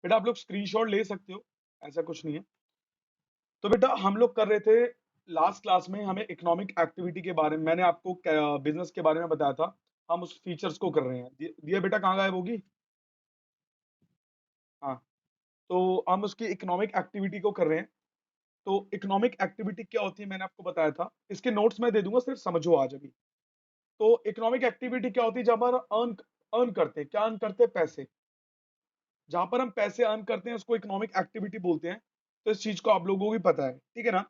बेटा आप लोग स्क्रीनशॉट ले सकते हो, ऐसा कुछ नहीं है। तो बेटा हम लोग कर रहे थे लास्ट क्लास में, हमें इकोनॉमिक एक्टिविटी के बारे में, मैंने आपको बिजनेस के बारे में बताया था, हम उस फीचर्स को कर रहे हैं। दिया बेटा कहाँ गायब होगी? हाँ, तो हम उसकी इकोनॉमिक एक्टिविटी को कर रहे हैं। तो इकोनॉमिक एक्टिविटी क्या होती है मैंने आपको बताया था, इसके नोट्स मैं दे दूंगा, सिर्फ समझो आज अभी। तो इकोनॉमिक एक्टिविटी क्या होती है? जब हम अर्न अर्न करते हैं, क्या अर्न करते हैं? पैसे। जहां पर हम पैसे अर्न करते हैं उसको इकोनॉमिक एक्टिविटी बोलते हैं। तो इस चीज को आप लोगों को भी पता है, ठीक है ना?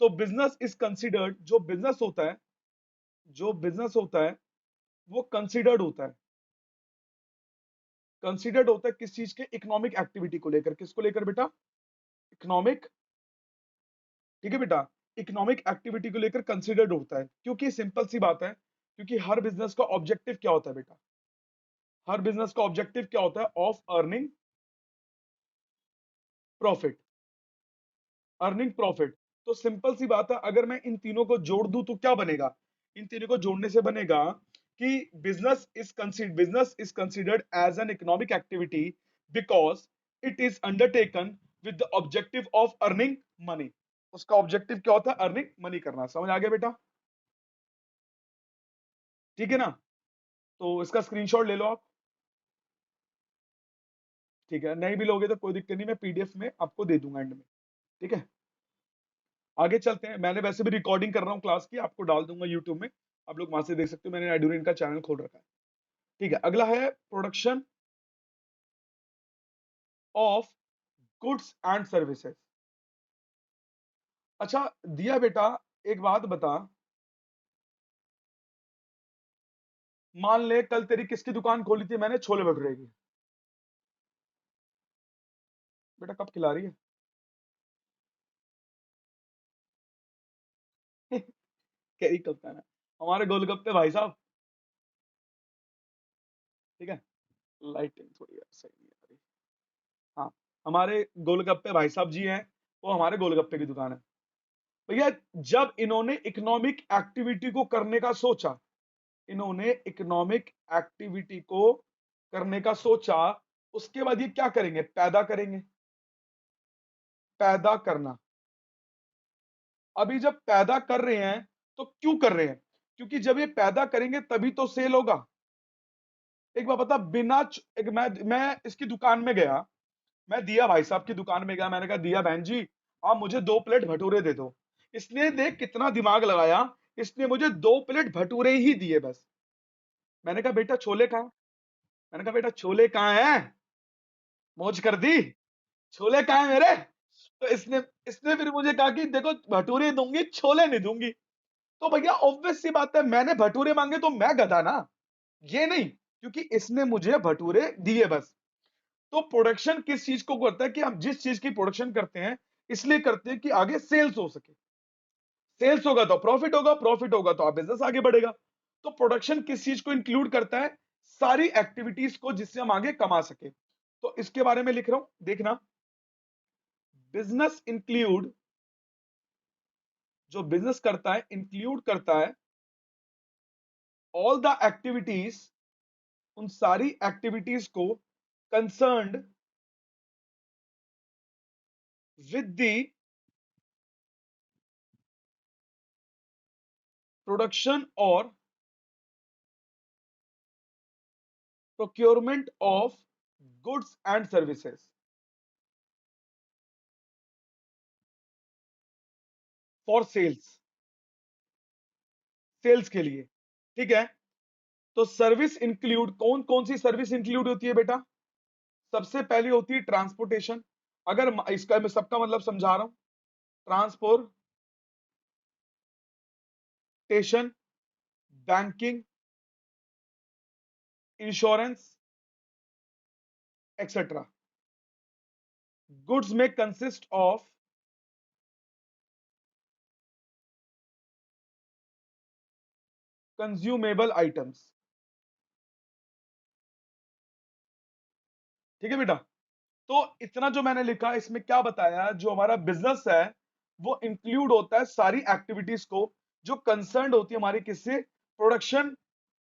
तो बिजनेस इज कंसिडर्ड, जो बिजनेस होता है वो कंसिडर्ड होता है किस चीज के? इकोनॉमिक एक्टिविटी को लेकर। किसको लेकर बेटा? इकोनॉमिक, ठीक है बेटा, इकोनॉमिक एक्टिविटी को लेकर कंसिडर्ड होता है। क्योंकि सिंपल सी बात है, क्योंकि हर बिजनेस का ऑब्जेक्टिव क्या होता है बेटा? हर बिजनेस का ऑब्जेक्टिव क्या होता है? Of profit earning profit. तो सिंपल सी बात है, अगर मैं इन तीनों को जोड़ दूं तो क्या बनेगा? इन तीनों को जोड़ने से बनेगा कि business is considered as an economic activity because it is undertaken with the objective of earning money. उसका ऑब्जेक्टिव क्या होता है? अर्निंग मनी करना। समझ आ गया बेटा? ठीक है ना? तो इसका स्क्रीनशॉट ले लो आप। ठीक है, नहीं भी लोगे तो कोई दिक्कत नहीं, मैं पीडीएफ में आपको दे दूंगा एंड में। ठीक है, आगे चलते हैं। मैंने वैसे भी रिकॉर्डिंग कर रहा हूँ क्लास की, आपको डाल दूंगा यूट्यूब में, आप लोग वहां से देख सकते हो। मैंने एडुरिन का चैनल खोल रखा है। ठीक है, अगला है production of goods and services. अच्छा दिया बेटा, एक बात बता, मान ले कल तेरी किसकी दुकान खोली थी मैंने? छोले भटूरे की। बेटा कब खिला रही है? कह रही कब खाना? हमारे गोलगप्पे भाई साहब। ठीक है, लाइटिंग थोड़ी यार सही नहीं है। हाँ, हमारे गोलगप्पे भाई साहब जी हैं, वो हमारे गोलगप्पे की दुकान है। भैया जब इन्होंने इकोनॉमिक एक्टिविटी को करने का सोचा, इन्होंने इकोनॉमिक एक्टिविटी को करने का सोचा, उसके बाद ये क्या करेंगे? पैदा करेंगे। पैदा करना। अभी जब पैदा कर रहे हैं तो क्यों कर रहे हैं? क्योंकि जब ये पैदा करेंगे तभी तो सेल होगा। एक बात बता, मैं इसकी दुकान में गया, मैं दिया भाई साहब की दुकान में गया, मैंने कहा दिया बहन जी आप मुझे 2 प्लेट भटूरे दे दो। इसने देख कितना दिमाग लगाया, इसने मुझे 2 प्लेट भटूरे ही दिए बस। मैंने कहा बेटा छोले कहाँ? मैंने कहा बेटा छोले कहाँ हैं? मौज कर दी, छोले कहाँ हैं मेरे? तो इसने इसने फिर मुझे कहा कि देखो भटूरे दूंगी, छोले नहीं दूंगी। तो भैया ऑब्वियस सी बात है, मैंने भटूरे मांगे तो मैं गधा ना, ये नहीं, क्योंकि इसने मुझे भटूरे दिए बस। तो प्रोडक्शन किस चीज को करता है? कि हम जिस चीज की प्रोडक्शन करते हैं इसलिए करते हैं कि आगे सेल्स हो सके। सेल्स होगा तो प्रॉफिट होगा, प्रॉफिट होगा तो आप बिजनेस आगे बढ़ेगा। तो प्रोडक्शन किस चीज को इंक्लूड करता है? सारी एक्टिविटीज को जिससे हम आगे कमा सके। तो इसके बारे में लिख रहा हूं, देखना। बिजनेस इंक्लूड, जो बिजनेस करता है इंक्लूड करता है ऑल द एक्टिविटीज, उन सारी एक्टिविटीज को कंसर्न्ड विद द प्रोडक्शन और procurement of goods and services for sales, sales के लिए। ठीक है, तो सर्विस इंक्लूड, कौन कौन सी सर्विस इंक्लूड होती है बेटा? सबसे पहली होती है ट्रांसपोर्टेशन। अगर इसका मैं सबका मतलब समझा रहा हूं, transportation, banking, insurance, etcetera. Goods में कंसिस्ट ऑफ कंज्यूमेबल आइटम्स। ठीक है बेटा, तो इतना जो मैंने लिखा इसमें क्या बताया, जो हमारा बिजनेस है वो इंक्लूड होता है सारी एक्टिविटीज को जो कंसर्न होती है हमारी किससे? प्रोडक्शन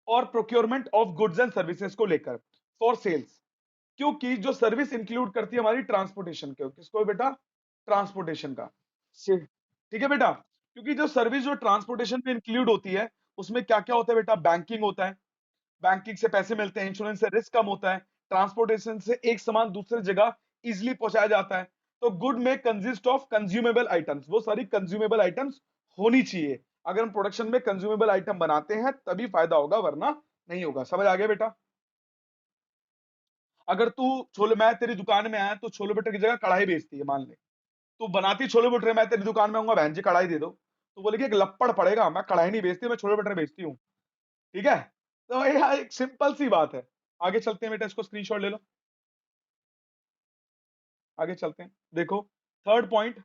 और procurement of goods and services को लेकर, फॉर सेल्स। क्योंकि जो सर्विस इंक्लूड करती है हमारी ट्रांसपोर्टेशन के, किसको बेटा, ट्रांसपोर्टेशन का। ठीक है बेटा, क्योंकि जो सर्विस जो ट्रांसपोर्टेशन में इंक्लूड होती है उसमें क्या क्या होता है बेटा, बैंकिंग होता है, बैंकिंग से पैसे मिलते हैं, इंश्योरेंस से रिस्क कम होता है, ट्रांसपोर्टेशन से एक सामान दूसरी जगह इजिली पहुंचाया जाता है। तो गुड में कंसिस्ट ऑफ कंज्यूमेबल आइटम्स, वो सारी कंज्यूमेबल आइटम्स होनी चाहिए। अगर हम प्रोडक्शन में कंज्यूमेबल आइटम बनाते हैं तभी फायदा होगा, वरना नहीं होगा। समझ आ गया बेटा? अगर तू छोले, मैं तेरी दुकान में आया तो छोले भटूरे की जगह कढ़ाई बेचती है, मान ले तू बनाती छोले भटूरे, मैं तेरी दुकान में आऊंगा, बहन जी कढ़ाई दे दो, तो बोलेगी एक लपड़ पड़ेगा, मैं कढ़ाई नहीं बेचती, मैं छोले भटूरे बेचती हूँ। ठीक है, तो यह एक सिंपल सी बात है। आगे चलते हैं बेटा, इसको स्क्रीनशॉट ले लो, आगे चलते हैं। देखो थर्ड पॉइंट,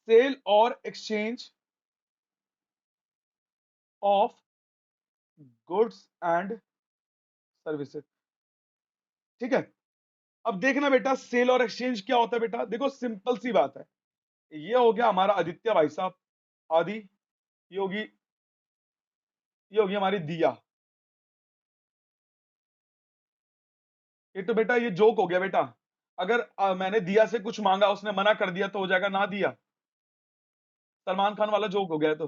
सेल और exchange of goods and services. ठीक है, अब देखना बेटा सेल और एक्सचेंज क्या होता है बेटा, देखो सिंपल सी बात है। ये हो गया हमारा आदित्य भाई साहब, आदि, ये होगी, ये होगी हमारी दिया। ये तो बेटा ये जोक हो गया बेटा, अगर मैंने दिया से कुछ मांगा, उसने मना कर दिया तो हो जाएगा ना दिया। सलमान खान वाला जोक हो गया है, तो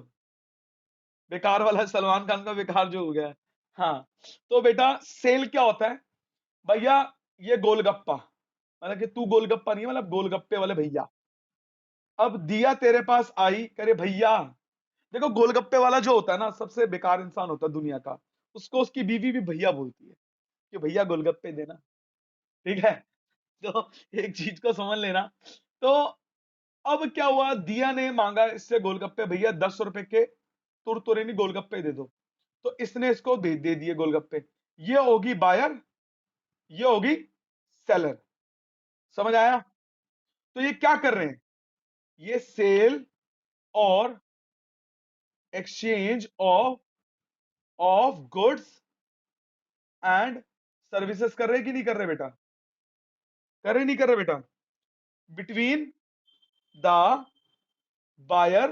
बेकार वाला, सलमान खान का बेकार जो हो गया है। हाँ, तो बेटा सेल क्या होता है भैया, ये गोलगप्पा, मतलब कि तू गोलगप्पा नहीं है, मतलब गोलगप्पे वाले भैया। अब दिया तेरे पास आई, करे भैया, देखो गोलगप्पे वाला जो होता है ना, सबसे बेकार इंसान होता है दुनिया का, उसको उसकी बीवी भी भैया बोलती है कि भैया गोलगप्पे देना। ठीक है, तो एक चीज को समझ लेना। तो अब क्या हुआ, दिया ने मांगा इससे गोलगप्पे, भैया 10 रुपए के तुरतुरे नहीं गोलगप्पे दे दो, तो इसने इसको दे दिए गोलगप्पे। ये होगी बायर, ये होगी सेलर। समझ आया? तो ये क्या कर रहे हैं, ये सेल और exchange of goods and services कर रहे कि नहीं कर रहे बेटा, कर रहे नहीं कर रहे बेटा, between the buyer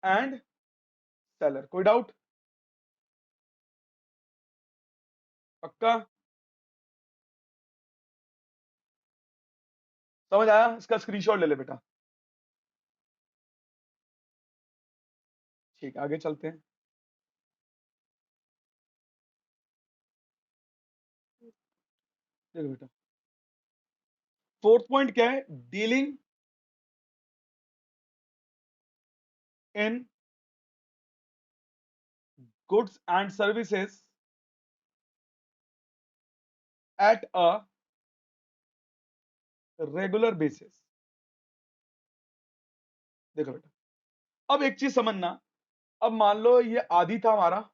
and seller. कोई डाउट? पक्का? समझ आया? इसका स्क्रीनशॉट ले ले बेटा। ठीक, आगे चलते हैं। देखो बेटा, फोर्थ पॉइंट क्या है, dealing in goods and services at a regular basis. देखो बेटा, अब एक चीज समझना, अब मान लो ये आदि था हमारा,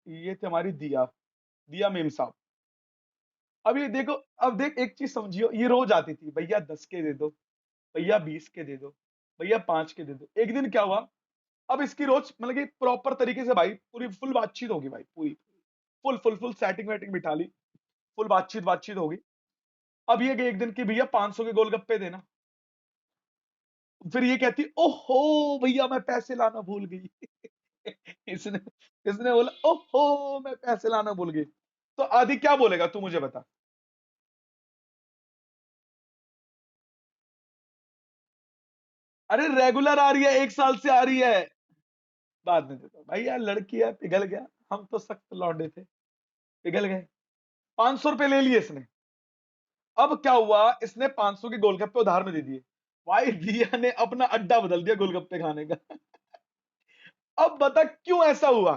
ये थे हमारी दिया, दिया मेम साहब। अब ये देखो, अब देख एक चीज समझियो, ये रोज आती थी, भैया 10 के दे दो, भैया 20 के दे दो, भैया 5 के दे दो। एक दिन क्या हुआ, अब इसकी रोज मतलब कि प्रॉपर तरीके से भाई पूरी फुल बातचीत होगी भाई, पूरी full full full setting waiting बिठा ली, फुल बातचीत बातचीत होगी। अब ये गई एक दिन की, भैया 500 के गोलगप्पे देना। फिर ये कहती ओहो भैया मैं पैसे लाना भूल गई। इसने इसने बोला ओहो मैं पैसे लाना भूल गई, तो आदि क्या बोलेगा तू मुझे बता। अरे रेगुलर आ रही है, 1 साल से आ रही है। बाद में देता हूं भाई, यार लड़की है, पिघल गया, हम तो सख्त लौंडे थे, पिघल गए। 500 रुपए ले लिए इसने। अब क्या हुआ, इसने 500 के गोलगप्पे उधार में दे दिए, भाई दिया ने अपना अड्डा बदल दिया गोलगप्पे खाने का। अब बता क्यों ऐसा हुआ,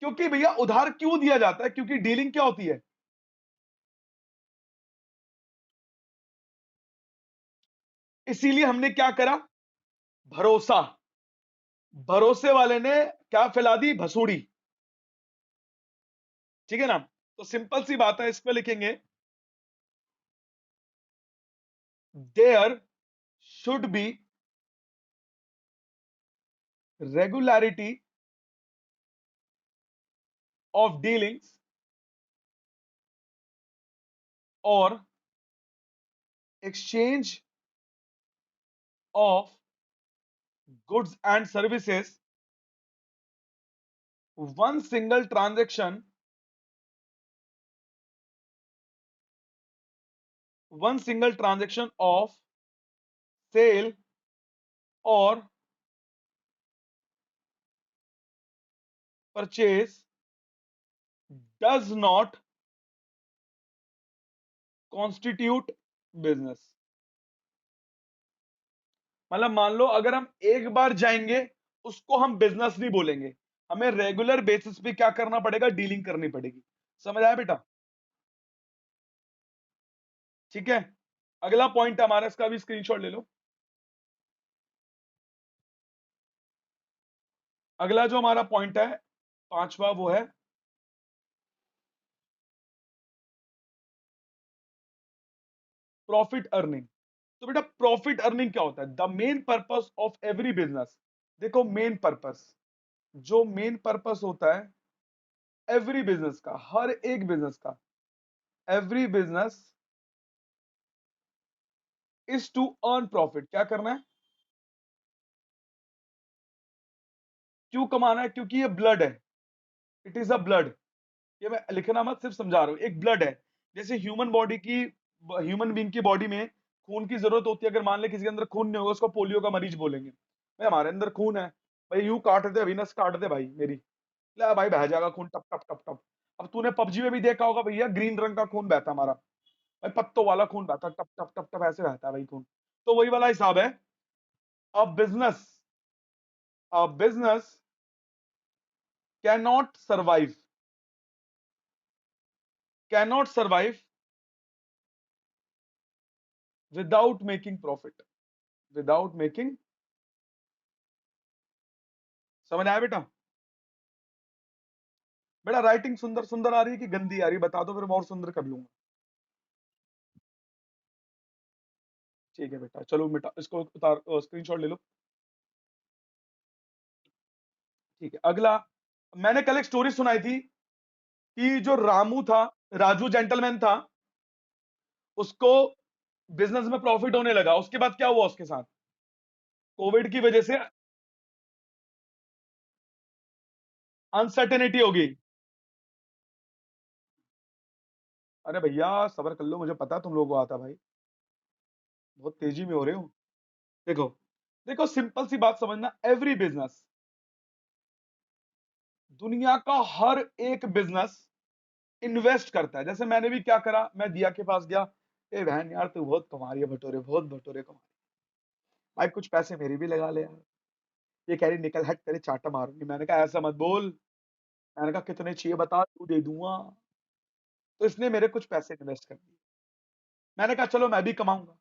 क्योंकि भैया उधार क्यों दिया जाता है, क्योंकि डीलिंग क्या होती है, इसीलिए हमने क्या करा, भरोसा, भरोसे वाले ने क्या फैला दी, भसूड़ी। ठीक है ना, तो सिंपल सी बात है, इस पे लिखेंगे there should be regularity of dealings और exchange of goods and services one single transaction, one single transaction of sale और purchase does not constitute business. मतलब मान लो अगर हम एक बार जाएंगे, उसको हम बिजनेस नहीं बोलेंगे, हमें रेगुलर बेसिस पे क्या करना पड़ेगा, डीलिंग करनी पड़ेगी। समझ आया बेटा? ठीक है, अगला पॉइंट हमारा, इसका भी स्क्रीनशॉट ले लो। अगला जो हमारा पॉइंट है, पांचवा, वो है प्रॉफिट अर्निंग। तो बेटा प्रॉफिट अर्निंग क्या होता है? The main purpose of every business. देखो मेन पर्पस, जो मेन पर्पस होता है एवरी बिजनेस का, हर एक बिजनेस का, every business is to earn profit. क्या करना है? क्यों कमाना है? क्योंकि ये ब्लड है, इट इज अ ब्लड। ये मैं लिखना मत, सिर्फ समझा रहा हूं, एक ब्लड है। जैसे ह्यूमन बॉडी की, ह्यूमन बीइंग की बॉडी में खून की जरूरत होती है। अगर मान ले किसी के अंदर खून नहीं होगा, उसको पोलियो का मरीज बोलेंगे। भाई हमारे अंदर खून है, भाई यूं काट दे, अविनस काट दे भाई मेरी, ले भाई बह जाएगा खून, टप टप टप टप। अब तूने पबजी में भी देखा होगा भैया, ग्रीन रंग का खून बहता हमारा, भाई पत्तों वाला खून बहता, टप टप टप टप ऐसे बहता है भाई खून। तो वही वाला हिसाब है। अब बिजनेस, अब business can not survive, can not survive without making profit, without making. समझ आया बेटा? बेटा राइटिंग सुंदर सुंदर आ रही है कि गंदी आ रही है, बता दो, फिर मैं और सुंदर कर लूंगा। ठीक है बेटा, चलो बेटा इसको उतार, स्क्रीनशॉट ले लो। ठीक है, अगला, मैंने कल एक स्टोरी सुनाई थी कि जो रामू था, राजू जेंटलमैन था, उसको बिजनेस में प्रॉफिट होने लगा। उसके बाद क्या हुआ उसके साथ? कोविड की वजह से अनसर्टेनिटी हो गई। अरे भैया सबर कर लो, मुझे पता है तुम लोगों को आता भाई, बहुत तेजी में हो रहे हो। देखो, देखो सिंपल सी बात समझना, एवरी बिजनेस, दुनिया का हर एक बिजनेस इन्वेस्ट करता है। जैसे मैंने भी क्या करा, मैं दिया के पास गया, ए बहन यार तू बहुत कमा रही है भटोरे, बहुत भटोरे कमा रही है भाई, कुछ पैसे मेरे भी लगा ले यार। ये कह रही निकल हट, तेरे चाटा मारूंगी। मैंने कहा ऐसा मत बोल, मैंने कहा कितने चाहिए बता, तू दे दूंगा। तो इसने मेरे कुछ पैसे इन्वेस्ट कर दिए। मैंने कहा चलो मैं भी कमाऊंगा,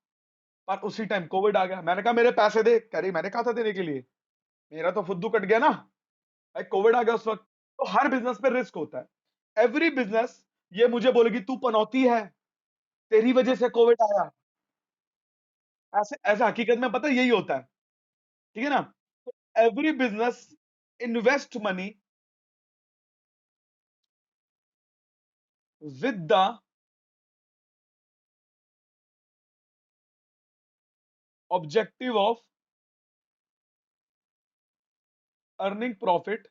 पर उसी टाइम कोविड आ गया। मैंने कहा मेरे पैसे दे, कह रही मैंने कहा था देने के लिए, मेरा तो फुद्दू कट गया ना भाई, कोविड आ गया उस वक्त। तो हर बिजनेस पे रिस्क होता है, एवरी बिजनेस। ये मुझे बोलेगी तू पनौती है, तेरी वजह से कोविड आया, ऐसे ऐसे हकीकत में पता है यही होता है। ठीक है ना? Every business invest money with the objective of earning profit,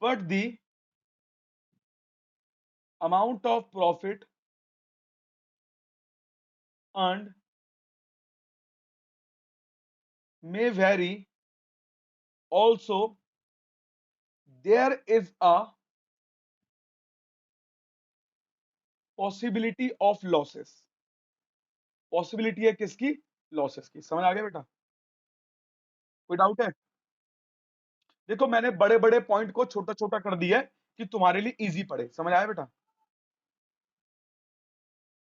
but the amount of profit earned may vary. Also there is a possibility of losses, possibility है किसकी? लॉसेस की। समझ आ गया बेटा? कोई डाउट है? देखो मैंने बड़े बड़े पॉइंट को छोटा छोटा कर दिया है कि तुम्हारे लिए इजी पड़े। समझ आया बेटा?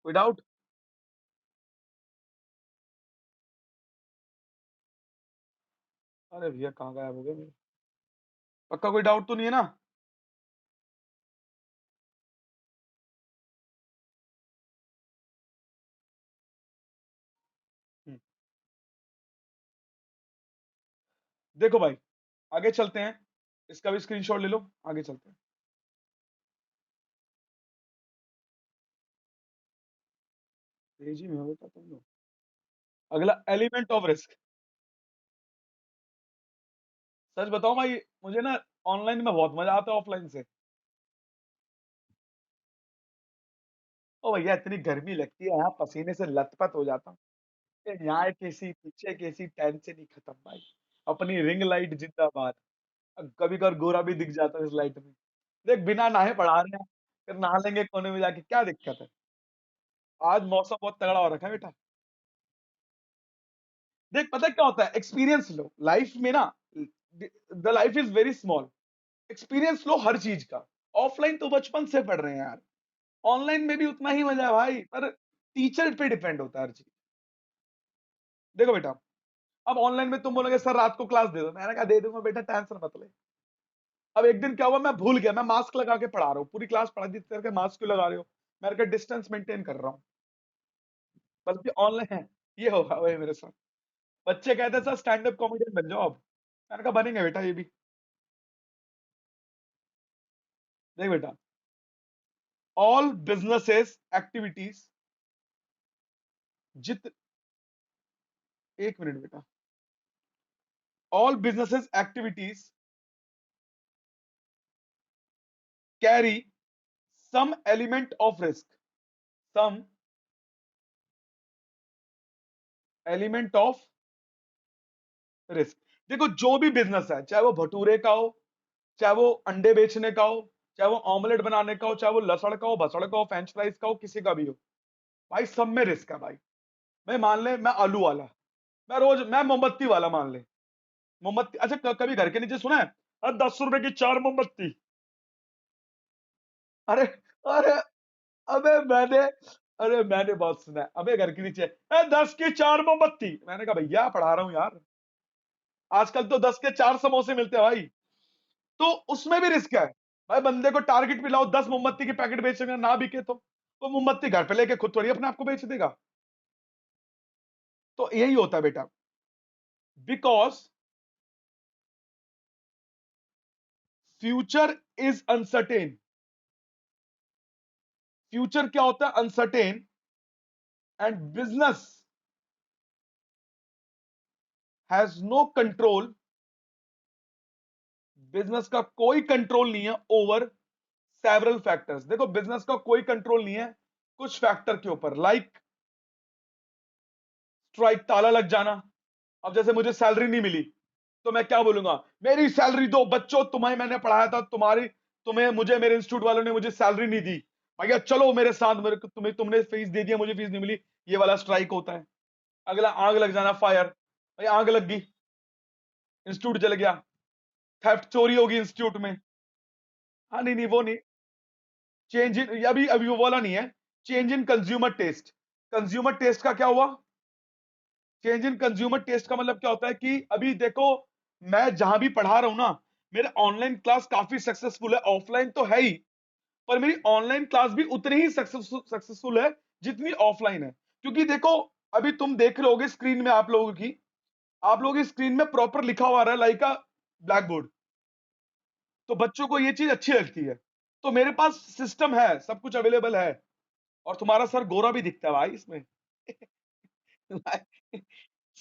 कोई डाउट? अरे भैया कहाँ गायब हो गए मेरे? पक्का कोई डाउट तो नहीं है ना? हम्म, देखो भाई, आगे चलते हैं, इसका भी स्क्रीनशॉट ले लो, आगे चलते हैं। तेजी में हो बेटा तुम लोग। अगला एलिमेंट ऑफ रिस्क। सच बताऊं भाई, मुझे ना ऑनलाइन में बहुत मजा आता है ऑफलाइन से। ओ भैया, इतनी गर्मी लगती है यहाँ, पसीने से लथपथ हो जाता हूँ। यहाँ एक एसी, पीछे एक एसी, टेंशन ही खत्म भाई। अपनी रिंग लाइट जिंदाबाद। कभी कभार गोरा भी दिख जाता है इस लाइट में। देख, बिना नहाए पढ़ा रहे हैं, फिर नहा लेंगे कोने में जाके, क्या दिक्कत है। आज मौसम बहुत तगड़ा हो रखा है बेटा। देख, पता है क्या होता है, एक्सपीरियंस लो लाइफ में ना। The life is very small. Experience लो हर चीज का। ऑफलाइन तो बचपन से पढ़ रहे हैं यार। ऑनलाइन में भी उतना ही मजा है भाई, पर टीचर पे डिपेंड होता है हर चीज। देखो बेटा, अब ऑनलाइन में तुम बोलोगे सर रात को क्लास दे दो, मैंने कहा दे दूंगा बेटा, टेंशन मत ले। अब एक दिन क्या हुआ, मैं भूल गया, मैं मास्क लगा के पढ़ा रहा हूँ, पूरी क्लास पढ़ा दी करके मास्क क्यों लगा रहे हो। मैंने कहा डिस्टेंस मेंटेन कर रहा हूँ। बल्कि ऑनलाइन है, ये होगा वही मेरे साथ। बच्चे कहते हैं सर स्टैंड अप कॉमेडियन बन जाओ अब। मैंने कहा बनेंगे बेटा ये भी। देख बेटा, ऑल बिजनेसेस एक्टिविटीज, जित एक मिनट बेटा, all businesses activities carry some element of risk, some element of risk. देखो, जो भी बिजनेस है, चाहे वो भटूरे का हो, चाहे वो अंडे बेचने का हो, चाहे वो ऑमलेट बनाने का हो, चाहे वो लसड़ का हो, भसड़ का हो, फ्रेंच फ्राइज का हो, किसी का भी हो, भाई सब में रिस्क है भाई। मैं मान ले, मैं आलू वाला, मैं मोमबत्ती वाला मान ले। मोमबत्ती, अच्छा कभी घर के नीचे सुना है, अरे 10 रुपए की 4 मोमबत्ती। अरे, अरे, अबे मैंने अरे मैंने बहुत सुना है, अबे घर के नीचे 10 की 4 मोमबत्ती। मैंने कहा भैया पढ़ा रहा हूं यार। आजकल तो 10 के 4 समोसे मिलते हैं भाई। तो उसमें भी रिस्क है। भाई बंदे को टारगेट भी लाओ, 10 मोमबत्ती के पैकेट बेचेंगे ना बिके तो मोमबत्ती घर पे लेके खुद थोड़ी अपने आप को बेच देगा। तो यही होता है बेटा, because future is uncertain. Future क्या होता है, uncertain. And business has no control. Business का कोई कंट्रोल नहीं है ओवर सेवरल फैक्टर्स। देखो, बिजनेस का कोई कंट्रोल नहीं है कुछ फैक्टर के ऊपर, लाइक स्ट्राइक, ताला लग जाना। अब जैसे मुझे सैलरी नहीं मिली, तो मैं क्या बोलूंगा, मेरी सैलरी दो बच्चों, तुम्हें मैंने पढ़ाया था, तुम्हारी तुम्हें मुझे मेरे इंस्टीट्यूट वालों ने मुझे सैलरी नहीं दी, भैया चलो मेरे साथ, मेरे को तुम्हें तुमने फीस दे दिया, मुझे फीस नहीं मिली। ये वाला स्ट्राइक होता है। अगला, आग लग जाना, फायर। भाई आग लग गई, इंस्टीट्यूट जल गया, थेफ्ट, चोरी होगी इंस्टीट्यूट में। हाँ, नहीं नहीं, वो नहीं। चेंज इन, अभी अभी वो वाला नहीं है। Change in consumer taste. Consumer taste का क्या हुआ। चेंज इन कंज्यूमर टेस्ट का मतलब क्या होता है कि अभी देखो, मैं जहां भी पढ़ा रहा हूं ना, मेरे ऑनलाइन क्लास काफी सक्सेसफुल है, ऑफलाइन तो है ही, पर मेरी ऑनलाइन क्लास भी उतनी ही सक्सेसफुल है जितनी ऑफलाइन है। क्योंकि देखो, अभी तुम देख रहे होगे स्क्रीन में, आप लोगों की स्क्रीन में प्रॉपर लिखा हुआ रहा है, लाइक अ ब्लैक बोर्ड। तो बच्चों को ये चीज अच्छी लगती है। तो मेरे पास सिस्टम है, सब कुछ अवेलेबल है। और तुम्हारा सर गोरा भी दिखता है भाई इसमें।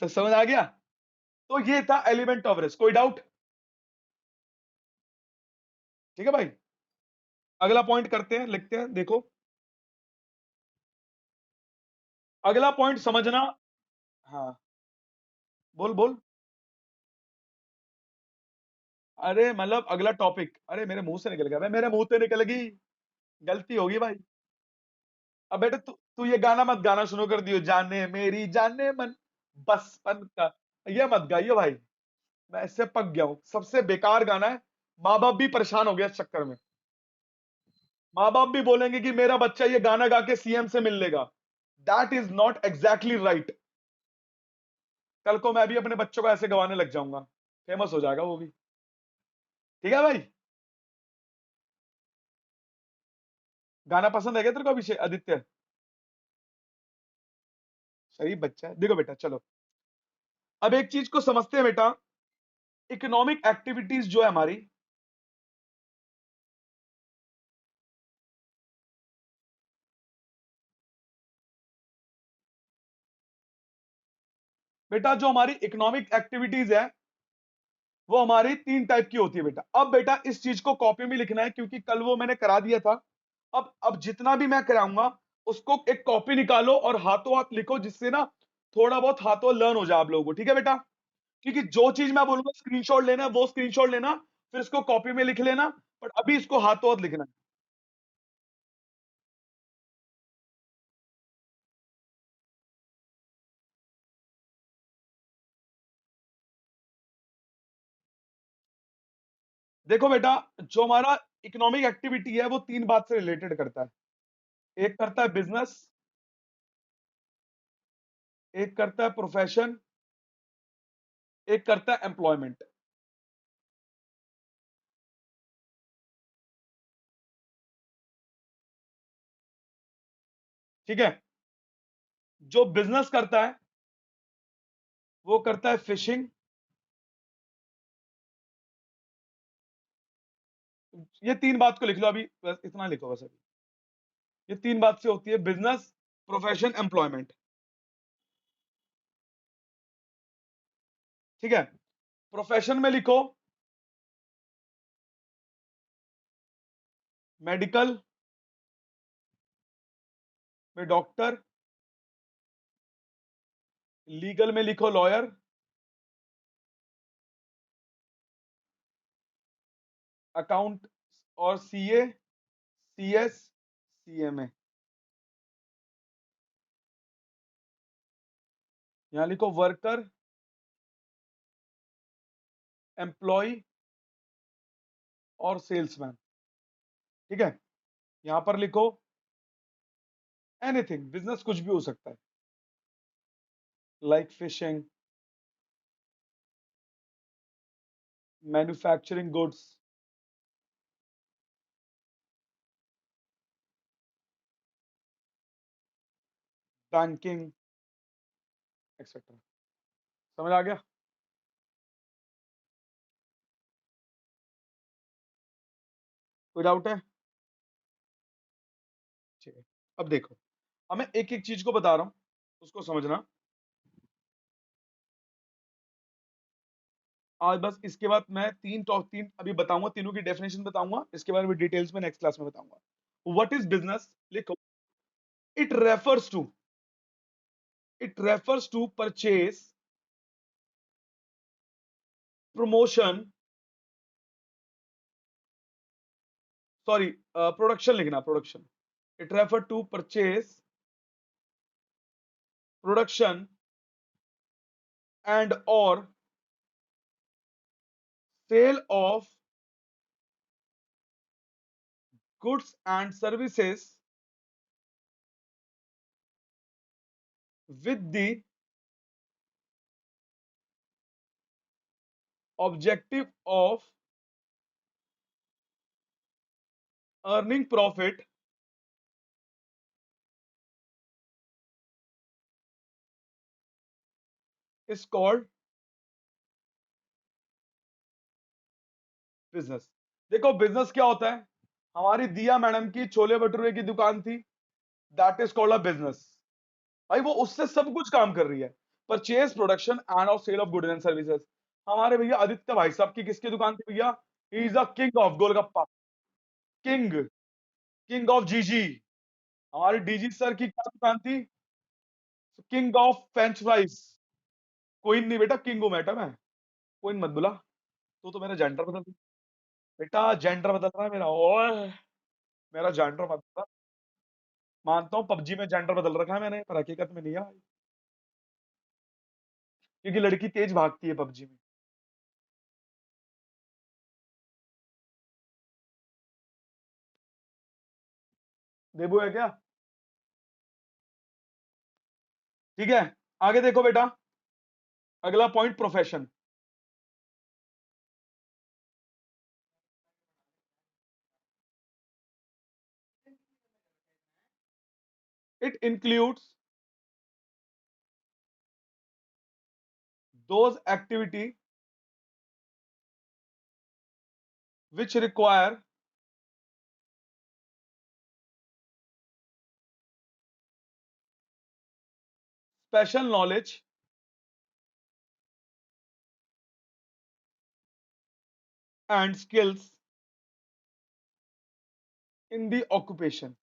समझ आ गया। तो ये था एलिमेंट ऑफ रिस्क, कोई डाउट। ठीक है भाई, अगला पॉइंट करते हैं, लिखते हैं, देखो। अगला पॉइंट समझना। हाँ, बोल बोल। अरे मतलब अगला टॉपिक, अरे मेरे मुंह से निकल गया भाई, मेरे मुंह से निकल गई, गलती होगी भाई। अब बेटा, तू तू ये गाना मत गाना शुरू कर दियो, जाने मेरी जाने मन बचपन का। ये मत गाइयो भाई, मैं इससे पक गया हूं, सबसे बेकार गाना है। माँ बाप भी परेशान हो गया इस चक्कर में। माँ बाप भी बोलेंगे कि मेरा बच्चा ये गाना गा के सीएम से मिल लेगा। That is not exactly right. कल को मैं भी अपने बच्चों को ऐसे गवाने लग जाऊंगा, फेमस हो जाएगा वो भी। ठीक है भाई। गाना पसंद है क्या तेरे को, अभिषेक, आदित्य? शरीफ बच्चा है। देखो बेटा, चलो अब एक चीज को समझते हैं बेटा। इकोनॉमिक एक्टिविटीज जो है हमारी, बेटा जो हमारी इकोनॉमिक एक्टिविटीज है, वो हमारी 3 टाइप की होती है बेटा। अब बेटा इस चीज को कॉपी में लिखना है, क्योंकि कल वो मैंने करा दिया था। अब जितना भी मैं कराऊंगा उसको एक कॉपी निकालो और हाथों हाथ लिखो, जिससे ना थोड़ा बहुत हाथों लर्न हो जाए आप लोगों को, ठीक है बेटा? क्योंकि जो चीज मैं बोलूंगा स्क्रीनशॉट लेना है, वो स्क्रीनशॉट लेना, फिर इसको कॉपी में लिख लेना, बट अभी इसको हाथों हाथ लिखना है। देखो बेटा, जो हमारा इकोनॉमिक एक्टिविटी है वो 3 बात से रिलेटेड करता है। एक करता है बिजनेस, एक करता है प्रोफेशन, एक करता है एम्प्लॉयमेंट। ठीक है? जो बिजनेस करता है वो करता है फिशिंग। ये 3 बात को लिख लो अभी, बस इतना लिखो बस अभी। ये 3 बात से होती है बिजनेस, प्रोफेशन, एम्प्लॉयमेंट। ठीक है? प्रोफेशन में लिखो मेडिकल में डॉक्टर, लीगल में लिखो लॉयर, अकाउंट और सीए, सीएस, सीएमए। यहां लिखो वर्कर, एम्प्लॉय और सेल्समैन। ठीक है? यहां पर लिखो एनीथिंग, बिजनेस कुछ भी हो सकता है, like fishing, manufacturing goods, banking, etcetera. समझ आ गया? कोई डाउट है? ठीक है। अब देखो, अब मैं एक एक चीज को बता रहा हूं, उसको समझना। आज बस इसके बाद मैं तीन अभी बताऊंगा, तीनों की डेफिनेशन बताऊंगा, इसके बारे में डिटेल्स में नेक्स्ट क्लास में बताऊंगा। व्हाट इज बिजनेस लिखो। It refers to, purchase, promotion, sorry, production लिखना, production. It refer to purchase, production and और sale of goods and services with the objective of earning profit is called business. देखो business क्या होता है, हमारी दिया madam की छोले भटूरे की दुकान थी, that is called a business. भाई वो उससे सब कुछ काम कर रही है, परचेज, प्रोडक्शन एंड और sale of goods and services. हमारे भैया आदित्य भाई साहब की किसकी दुकान थी भैया? He is the king of golgappa, king, king of जीजी। हमारे डीजी सर की क्या दुकान थी? King of French fries. कोई नहीं बेटा, किंग हूं बेटा मैं, कोई मत बुला। तो मेरा जेंडर बदल दिया। बेटा जेंडर बदल रहा है मेरा, ओए, मेरा जेंडर बदल रहा है। मानता हूँ पबजी में जेंडर बदल रखा है मैंने, पर हकीकत में नहीं है भाई, क्योंकि लड़की तेज भागती है पबजी में। देबू है क्या? ठीक है, आगे देखो बेटा, अगला point profession. It includes those activity which require special knowledge and skills in the occupation.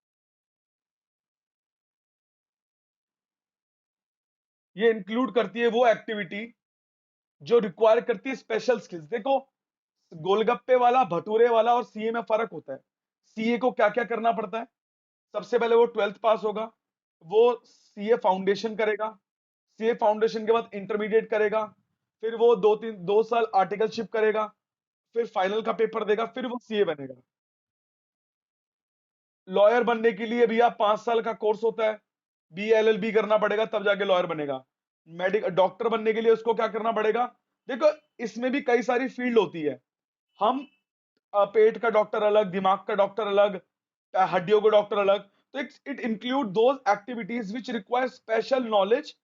ये इंक्लूड करती है वो एक्टिविटी जो रिक्वायर करती है स्पेशल स्किल्स। देखो, गोलगप्पे वाला, भटूरे वाला और सीए में फर्क होता है। सीए को क्या क्या करना पड़ता है? सबसे पहले वो 12th पास होगा, वो सीए फाउंडेशन करेगा, सीए फाउंडेशन के बाद इंटरमीडिएट करेगा, फिर वो 2 साल आर्टिकलशिप करेगा, फिर फाइनल का पेपर देगा, फिर वो सीए बनेगा। लॉयर बनने के लिए भैया 5 साल का कोर्स होता है, बीएलएलबी करना पड़ेगा, तब जाके लॉयर बनेगा। मेडिकल डॉक्टर बनने के लिए उसको क्या करना पड़ेगा? देखो, इसमें भी कई सारी फील्ड होती है। हम पेट का डॉक्टर अलग, दिमाग का डॉक्टर अलग, हड्डियों का डॉक्टर अलग। तो it include those activities which require special knowledge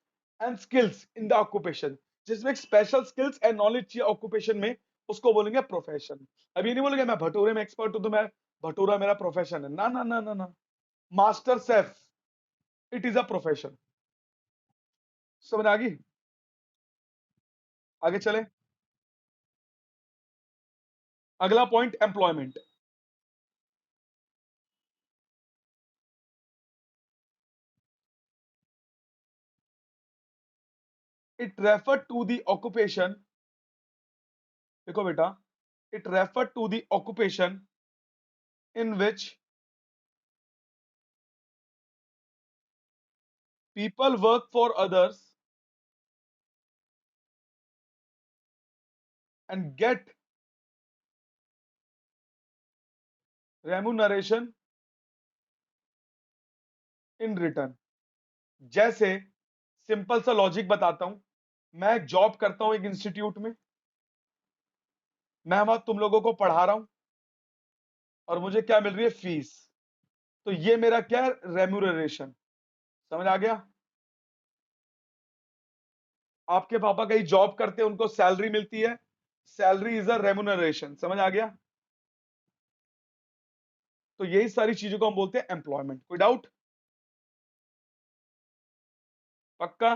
and skills in the occupation. जिसमें स्पेशल स्किल्स एंड नॉलेज चाहिए ऑक्यूपेशन में, उसको बोलेंगे प्रोफेशन। अब ये नहीं बोलेंगे मैं भटूरे में एक्सपर्ट हूं तो मैं भटूरा मेरा प्रोफेशन है। ना ना ना ना ना, master chef, it is a profession. समझ आ गई? आगे चले। अगला point, employment. It refer to the occupation, देखो बेटा, it refer to the occupation in which people work for others and get remuneration in return। जैसे सिंपल सा लॉजिक बताता हूं, मैं जॉब करता हूं एक इंस्टीट्यूट में, मैं वहां तुम लोगों को पढ़ा रहा हूं और मुझे क्या मिल रही है? फीस। तो ये मेरा क्या है? रेम्यूनरेशन। समझ आ गया? आपके पापा कहीं जॉब करते हैं, उनको सैलरी मिलती है, सैलरी इज अ रेम्यूनरेशन। समझ आ गया? तो यही सारी चीजों को हम बोलते हैं एम्प्लॉयमेंट। कोई डाउट? पक्का?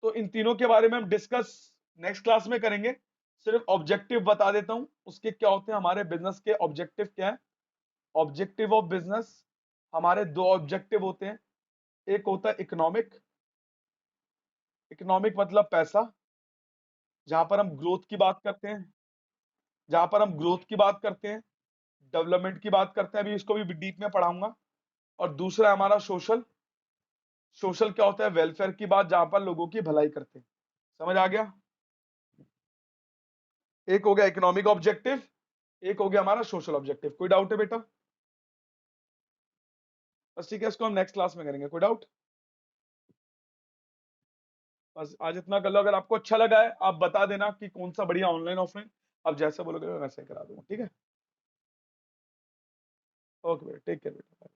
तो इन तीनों के बारे में हम डिस्कस नेक्स्ट क्लास में करेंगे। सिर्फ ऑब्जेक्टिव बता देता हूं, उसके क्या होते हैं, हमारे बिजनेस के ऑब्जेक्टिव क्या है। ऑब्जेक्टिव ऑफ बिजनेस, हमारे दो ऑब्जेक्टिव होते हैं। एक होता है इकोनॉमिक, इकोनॉमिक मतलब पैसा, जहां पर हम ग्रोथ की बात करते हैं, जहां पर हम ग्रोथ की बात करते हैं, डेवलपमेंट की बात करते हैं, अभी इसको भी डीप में पढ़ाऊंगा। और दूसरा है हमारा सोशल। सोशल क्या होता है? वेलफेयर की बात, जहां पर लोगों की भलाई करते हैं। समझ आ गया? एक हो गया इकोनॉमिक ऑब्जेक्टिव, एक हो गया हमारा सोशल ऑब्जेक्टिव। कोई डाउट है बेटा? बस ठीक है, इसको हम नेक्स्ट क्लास में करेंगे। कोई डाउट? बस आज इतना कर लो। अगर आपको अच्छा लगा है, आप बता देना कि कौन सा बढ़िया, ऑनलाइन ऑफलाइन। आप जैसे बोलोगे मैं वैसे ही करा दूंगा। ठीक है? ओके बेटा, टेक केयर बेटा।